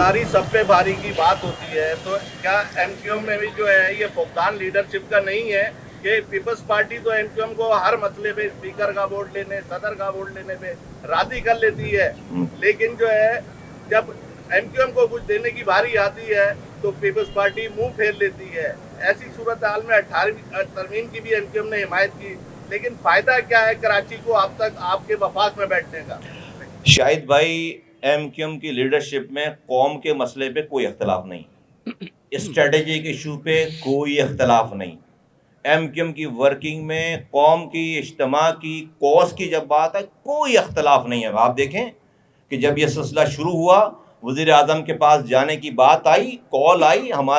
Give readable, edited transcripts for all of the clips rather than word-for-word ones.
नारी सब पे भारी की बात होती है, तो क्या एमक्यूएम में भी जो है ये फुकदान लीडरशिप का नहीं है कि पीपल्स पार्टी तो एमक्यूएम को हर मसले पे स्पीकर का वोट लेने, सदर का वोट लेने पे राजी कर लेती है, लेकिन जो है जब एमक्यूएम को कुछ देने की बारी आती है तो पीपल्स पार्टी मुंह फेर लेती है। ऐसी सूरत हाल में 18वीं तरमीम की भी एमक्यूएम ने हिमायत की, लेकिन फायदा क्या है कराची को अब तक आपके वफाक में बैठने का? शाहिद भाई, एमक्यूएम की लीडरशिप में कौम के मसले पे कोई इख्तलाफ नहीं, स्ट्रेटेजिक इशू पे कोई इख्तलाफ नहीं। एमक्यूएम की वर्किंग में कौम की, इज्तिमा की, कॉज की जब बात है कोई इख्तलाफ नहीं है। आप देखें कि जब यह सिलसिला शुरू हुआ, वज़ीर आज़म के पास जाने की बात आई, कॉल आई, हम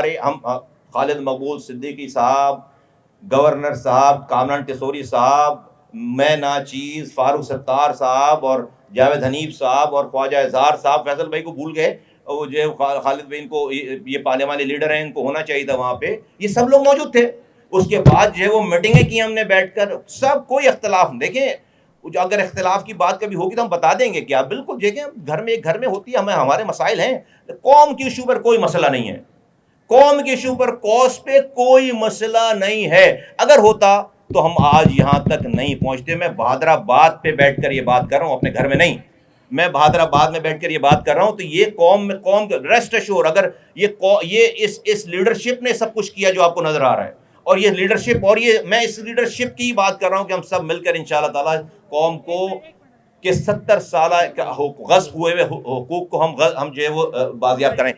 खालिद मकबूल सिद्दीकी साहब, गवर्नर साहब, कामरान टिसोरी साहब, मैं नाचीज़, फारूक सत्तार साहब और जावेद हनीफ साहब और ख्वाजा इजहार साहब, फैसल भाई को भूल गए, वो जो है खालिद भाई, इनको ये पार्लियामानी लीडर हैं, इनको होना चाहिए था वहाँ पे, ये सब लोग मौजूद थे। उसके बाद जो है वो मीटिंगें की हमने बैठकर, सब कोई इख्तलाफ। देखें, जो अगर इख्तलाफ की बात कभी होगी तो हम बता देंगे क्या, बिल्कुल। देखें, घर में होती है, हमारे मसाइल हैं, कौम के इशू पर कोई मसला नहीं है, कौम के इशू पर, कॉज पे कोई मसला नहीं है। अगर होता तो हम आज यहाँ तक नहीं पहुँचते। मैं बहादराबाद पे बैठकर ये बात कर रहा हूँ, अपने घर में नहीं, मैं बहादराबाद में बैठकर ये बात कर रहा हूँ। तो ये कौम रेस्ट एश्योर, अगर ये इस लीडरशिप ने सब कुछ किया जो आपको नजर आ रहा है, और ये लीडरशिप, और ये मैं इस लीडरशिप की बात कर रहा हूँ कि हम सब मिलकर इंशाअल्लाह ताला कौम को के 70 साल गस्ब हुए हुए हुकूक को हम जो है वो बाजियाब करें।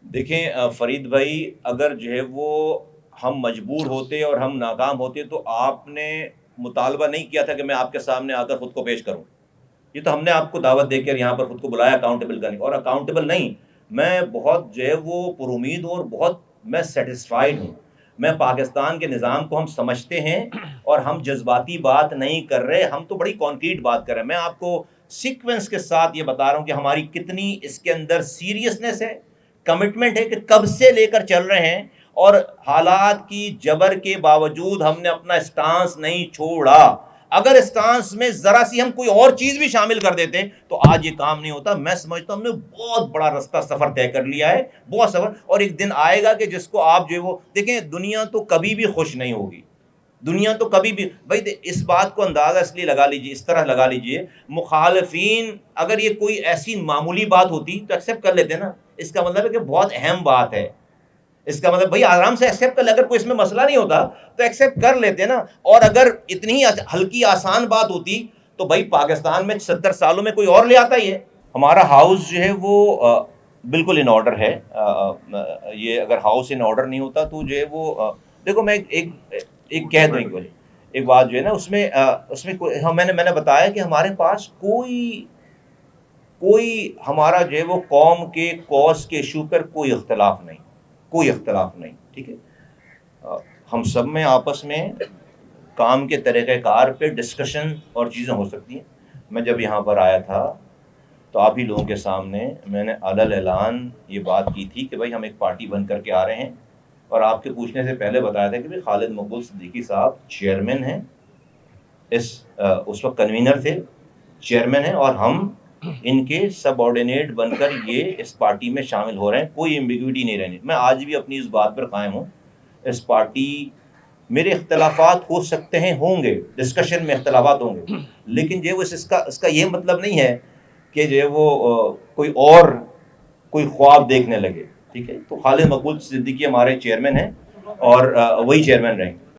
देखें फरीद भाई, अगर जो है वो हम मजबूर होते और हम नाकाम होते तो आपने मुतालबा नहीं किया था कि मैं आपके सामने आकर खुद को पेश करूं। ये तो हमने आपको दावत देकर यहाँ पर खुद को बुलाया अकाउंटेबल करने, और अकाउंटेबल नहीं, मैं बहुत जो है वो पुरुमीद और बहुत मैं सेटिस्फाइड हूँ। मैं पाकिस्तान के निज़ाम को हम समझते हैं और हम जज्बाती बात नहीं कर रहे, हम तो बड़ी कॉन्क्रीट बात कर रहे हैं। मैं आपको सीक्वेंस के साथ ये बता रहा हूँ कि हमारी कितनी इसके अंदर सीरियसनेस है, कमिटमेंट है, कि कब से लेकर चल रहे हैं, और हालात की जबर के बावजूद हमने अपना स्टांस नहीं छोड़ा। अगर स्टांस में जरा सी हम कोई और चीज भी शामिल कर देते तो आज ये काम नहीं होता। मैं समझता हूं हमने बहुत बड़ा रास्ता सफर तय कर लिया है, बहुत सफर, और एक दिन आएगा कि जिसको आप जो वो देखें, दुनिया तो कभी भी खुश नहीं होगी, दुनिया तो कभी भी भाई, इस बात को अंदाजा इसलिए लगा लीजिए, इस तरह लगा लीजिए, मुखालफीन अगर ये कोई ऐसी मामूली बात होती तो एक्सेप्ट कर लेते ना, इसका मतलब है कि बहुत अहम बात है, इसका मतलब भाई आराम से एक्सेप्ट कर ले, अगर कोई इसमें मसला नहीं होता तो एक्सेप्ट कर लेते ना। और अगर इतनी हल्की आसान बात होती तो भाई पाकिस्तान में 70 सालों में कोई और ले आता ही है। हमारा हाउस जो है वो बिल्कुल इन ऑर्डर है। ये अगर हाउस इन ऑर्डर नहीं होता तो जो है वो देखो, मैं एक कह दूँ, एक बात जो है ना, उसमें हाँ, मैंने बताया कि हमारे पास कोई हमारा जो है वो कौम के कॉज के इशू पर कोई इख्तलाफ नहीं, कोई इख्तलाफ नहीं, ठीक है। हम सब में आपस में काम के तरीक़ेकार पे डिस्कशन और चीज़ें हो सकती हैं। मैं जब यहाँ पर आया था तो आप ही लोगों के सामने मैंने अलल ऐलान ये बात की थी कि भाई हम एक पार्टी बन करके आ रहे हैं, और आपके पूछने से पहले बताया था कि भाई खालिद मकबूल सिद्दीकी साहब चेयरमैन हैं, उस वक्त कन्वीनर थे, चेयरमैन हैं, और हम इनके सबऑर्डिनेट बनकर ये इस पार्टी में शामिल हो रहे हैं, कोई एम्बिग्विटी नहीं रहनी। मैं आज भी अपनी इस बात पर कायम हूँ। इस पार्टी, मेरे इख्तलाफात हो सकते हैं, होंगे, डिस्कशन में इख्तलाफात होंगे, लेकिन जो इसका ये मतलब नहीं है कि जो वो कोई ख्वाब देखने लगे, ठीक है। तो खालिद मकबूल सिद्दीकी हमारे चेयरमैन हैं और वही चेयरमैन रहेंगे।